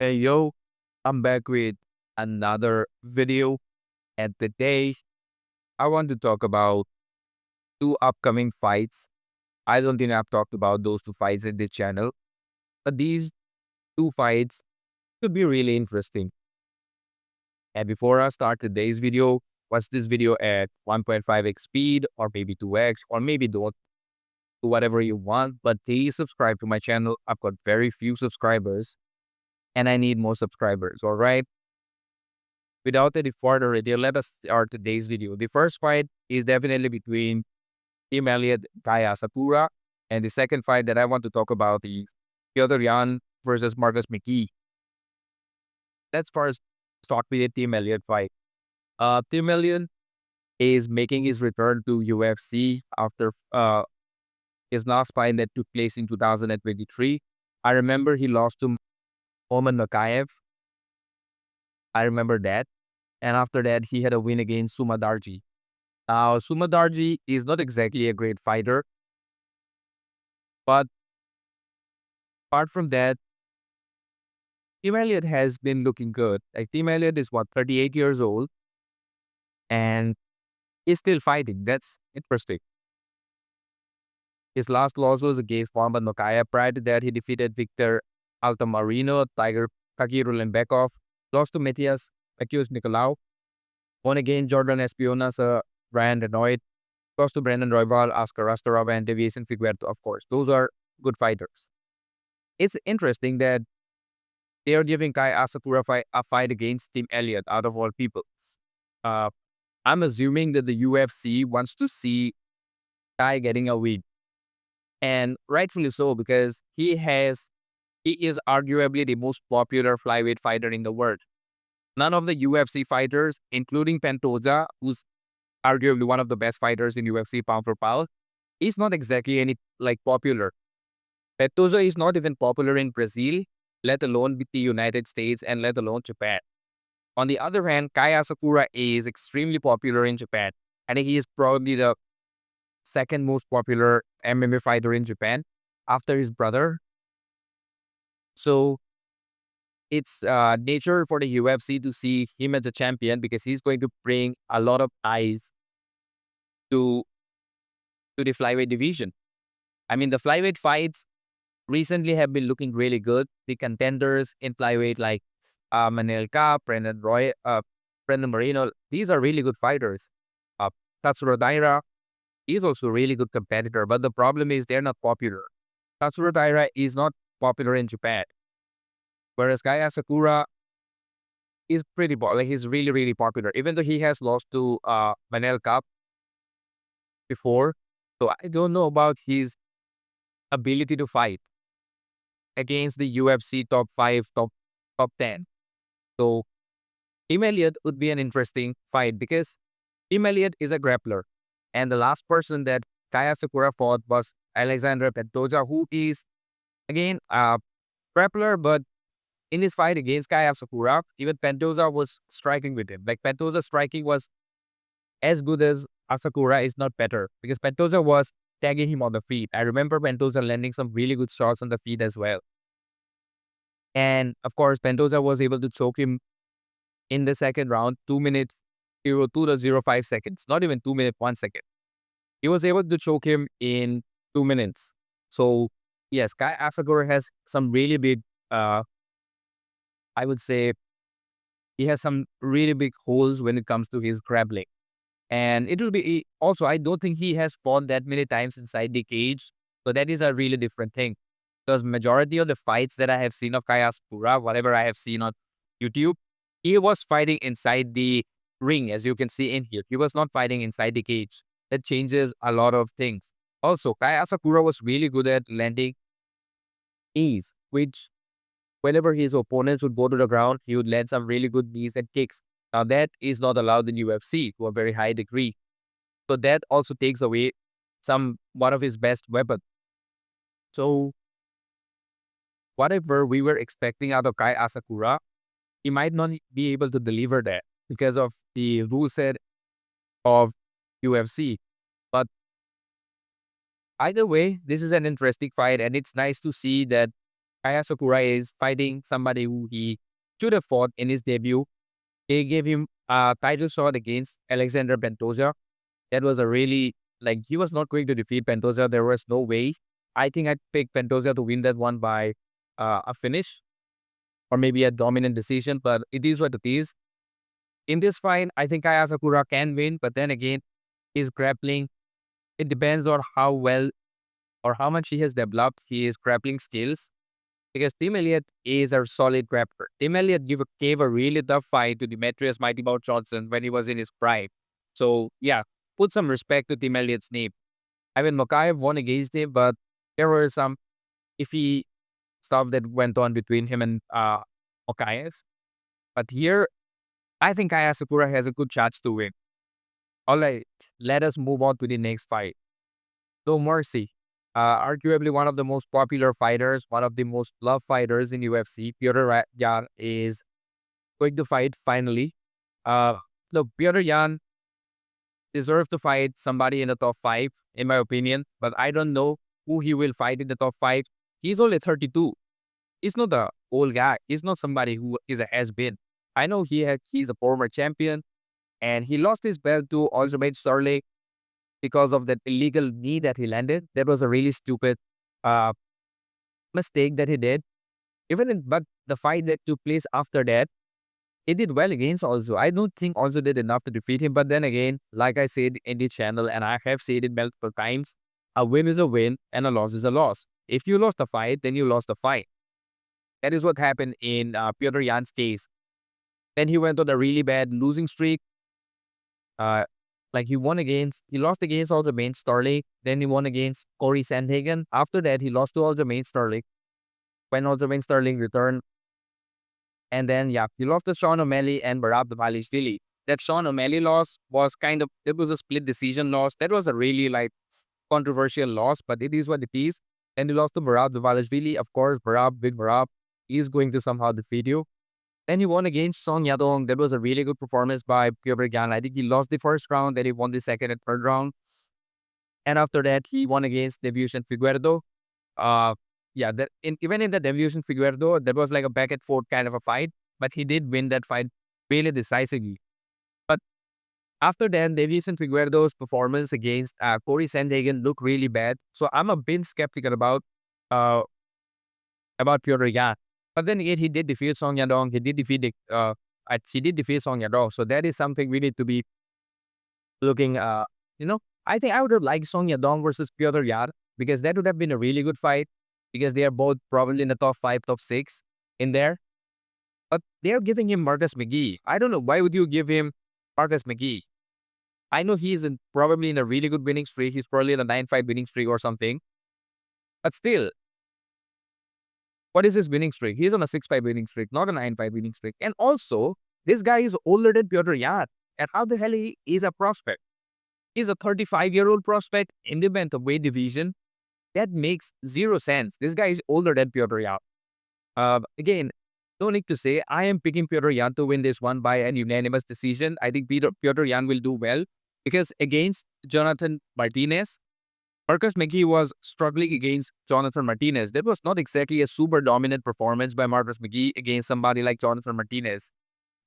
Hey yo, I'm back with another video, and today I want to talk about two upcoming fights. I don't think I've talked about those two fights in this channel, but these two fights could be really interesting. And before I start today's video, watch this video at 1.5x speed or maybe 2x or maybe don't do whatever you want, but please subscribe to my channel. I've got very few subscribers and I need more subscribers, all right? Without any further ado, let us start today's video. The first fight is definitely between Tim Elliot and Asakura. And the second fight that I want to talk about is Petr Yan versus Marcus Mcgee. Let's first start with the Tim Elliot fight. Tim Elliot is making his return to UFC after his last fight that took place in 2023. I remember he lost to Mcgee. I remember that. And after that, he had a win against Sumadarji. Now, Sumadarji is not exactly a great fighter, but apart from that, Tim Elliot has been looking good. Like Tim Elliot is 38 years old, and he's still fighting. That's interesting. His last loss was against Muhammad Mcgee. Prior to that, he defeated Victor Altamirano, Tiger Kakirulenbekov, lost to Matthias Nicolau, won against Jordan Espinosa, Brian Renoit, lost to Brandon Royval, Oscar Rastorov, and Deviation Figueroa, of course. Those are good fighters. It's interesting that they are giving Kai Asakura a fight against Tim Elliot out of all people. I'm assuming that the UFC wants to see Kai getting a win. And rightfully so, because he is arguably the most popular flyweight fighter in the world. None of the UFC fighters, including Pantoja, who's arguably one of the best fighters in UFC pound for pound, is not exactly any popular. Pantoja is not even popular in Brazil, let alone with the United States and let alone Japan. On the other hand, Kai Asakura is extremely popular in Japan. I think he is probably the second most popular MMA fighter in Japan after his brother. So it's nature for the UFC to see him as a champion because he's going to bring a lot of eyes to the flyweight division. I mean, the flyweight fights recently have been looking really good. The contenders in flyweight like Manel Kape, Brendan Moreno, these are really good fighters. Tatsuro Daira is also a really good competitor, but the problem is they're not popular. Tatsuro Daira is not popular in Japan, whereas Kai Asakura is pretty popular. He's really, really popular, even though he has lost to Manel Kape before. So I don't know about his ability to fight against the UFC top 5, top 10. So Tim Elliot would be an interesting fight because Tim Elliot is a grappler. And the last person that Kai Asakura fought was Alexander Pantoja, who is, again, a grappler, but in his fight against Kai Asakura, even Pantoja was striking with him. Like, Pantoja's striking was as good as Asakura, is not better, because Pantoja was tagging him on the feet. I remember Pantoja landing some really good shots on the feet as well. And, of course, Pantoja was able to choke him in the second round, 2 minutes, 02.05 seconds. Not even 2 minutes, 1 second. He was able to choke him in 2 minutes. So, yes, Kai Asakura has some really big, I would say, he has some really big holes when it comes to his grappling. And it will be, also, I don't think he has fought that many times inside the cage. So that is a really different thing. Because majority of the fights that I have seen of Kai Asakura, whatever I have seen on YouTube, he was fighting inside the ring, as you can see in here. He was not fighting inside the cage. That changes a lot of things. Also, Kai Asakura was really good at landing knees, which whenever his opponents would go to the ground, he would land some really good knees and kicks. Now, that is not allowed in UFC to a very high degree. So that also takes away one of his best weapons. So whatever we were expecting out of Kai Asakura, he might not be able to deliver that because of the rule set of UFC. But either way, this is an interesting fight, and it's nice to see that Asakura is fighting somebody who he should have fought in his debut. He gave him a title shot against Alexander Pantoja. That was a really, like, he was not going to defeat Pantoja. There was no way. I think I'd pick Pantoja to win that one by a finish or maybe a dominant decision, but it is what it is. In this fight, I think Asakura can win, but then again, his grappling, it depends on how well or how much he has developed his grappling skills. Because Tim Elliot is a solid grappler. Tim Elliot gave a really tough fight to Demetrius Mighty Mouse Johnson when he was in his prime. So, yeah, put some respect to Tim Elliott's name. I mean, Makayev won against him, but there were some iffy stuff that went on between him and Makayev. But here, I think Asakura has a good chance to win. All right, let us move on to the next fight. No Mercy. Arguably one of the most popular fighters, one of the most loved fighters in UFC. Petr Yan is going to fight finally. Look, Petr Yan deserves to fight somebody in the top 5, in my opinion, but I don't know who he will fight in the top 5. He's only 32. He's not a old guy. He's not somebody who is a has-been. I know he's a former champion, and he lost his belt to Aljamain Sterling because of that illegal knee that he landed. That was a really stupid mistake that he did. But the fight that took place after that, he did well against Also. I don't think Also did enough to defeat him. But then again, like I said in the channel, and I have said it multiple times, a win is a win and a loss is a loss. If you lost a fight, then you lost a fight. That is what happened in Petr Yan's case. Then he went on a really bad losing streak. Like he lost against Aljamain Sterling. Then he won against Corey Sandhagen. After that, he lost to Aljamain Sterling. When Aljamain Sterling returned. And then, yeah, he lost to Sean O'Malley and Merab Dvalishvili. That Sean O'Malley loss was it was a split decision loss. That was a really, like, controversial loss, but it is what it is. And he lost to Merab Dvalishvili. Of course, Big Merab, is going to somehow defeat you. Then he won against Song Yadong. That was a really good performance by Petr Yan. I think he lost the first round, then he won the second and third round. And after that, he won against Deviution Figueredo. Even in the Deviution Figueredo, that was like a back and forth kind of a fight, but he did win that fight really decisively. But after that, Deviution Figueredo's performance against Corey Sandhagen looked really bad. So I'm a bit skeptical about Petr Yan. But then again, he did defeat Song Yadong. He did defeat Song Yadong. So that is something we need to be looking. I think I would have liked Song Yadong versus Petr Yan because that would have been a really good fight because they are both probably in the top 5, top 6 in there. But they are giving him Marcus Mcgee. I don't know, why would you give him Marcus Mcgee? I know he's probably in a really good winning streak. He's probably in a 9-5 winning streak or something. But still, what is his winning streak? He's on a 6-5 winning streak, not a 9-5 winning streak. And also, this guy is older than Petr Yan. And how the hell he is a prospect? He's a 35-year-old prospect in the bantamweight division. That makes zero sense. This guy is older than Petr Yan. Again, no need to say, I am picking Petr Yan to win this one by an unanimous decision. I think Petr Yan will do well because against Jonathan Martinez, Marcus Mcgee was struggling against Jonathan Martinez. That was not exactly a super dominant performance by Marcus Mcgee against somebody like Jonathan Martinez.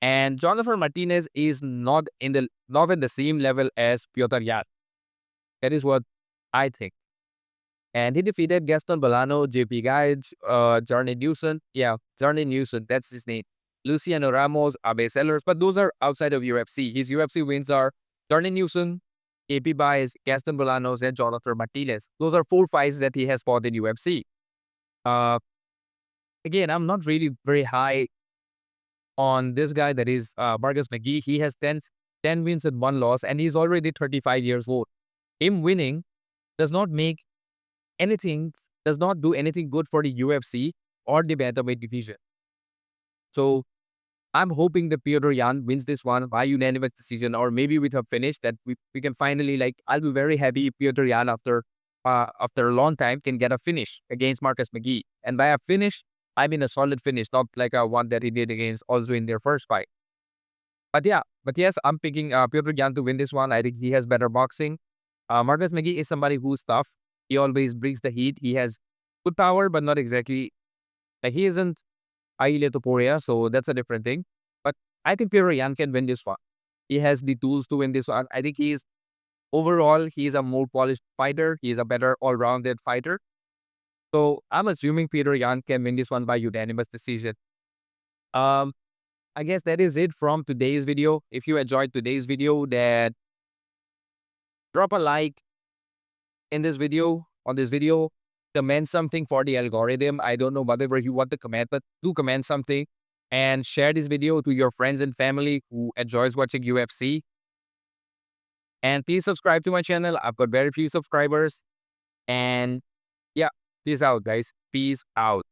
And Jonathan Martinez is not in the same level as Petr Yan. That is what I think. And he defeated Gaston Bolano, JP Gage, Jarny Newson. Yeah, Jarny Newson, that's his name. Luciano Ramos, Abe Sellers, but those are outside of UFC. His UFC wins are Jarny Newson, AP Baez, Gaston Bolanos, and Jonathan Martinez. Those are 4 fights that he has fought in UFC. Again, I'm not really very high on this guy, that is Marcus Mcgee. He has 10 wins and 1 loss, and he's already 35 years old. Him winning does not do anything good for the UFC or the bantamweight division. So I'm hoping that Petr Yan wins this one by unanimous decision, or maybe with a finish that we can finally, like, I'll be very happy if Petr Yan after a long time can get a finish against Marcus Mcgee. And by a finish, I mean a solid finish, not like a one that he did against Also in their first fight. But yes, I'm picking Petr Yan to win this one. I think he has better boxing. Marcus Mcgee is somebody who's tough. He always brings the heat. He has good power, but not exactly Like, he isn't Aile Topuria, so that's a different thing. But I think Petr Yan can win this one. He has the tools to win this one. I think overall, he's a more polished fighter. He's a better all-rounded fighter. So I'm assuming Petr Yan can win this one by unanimous decision. Um, I guess that is it from today's video. If you enjoyed today's video, then drop a like in this video, on this video. Comment something for the algorithm. I don't know whatever you want to comment, but do comment something. And share this video to your friends and family who enjoys watching UFC. And please subscribe to my channel. I've got very few subscribers. And yeah, peace out, guys. Peace out.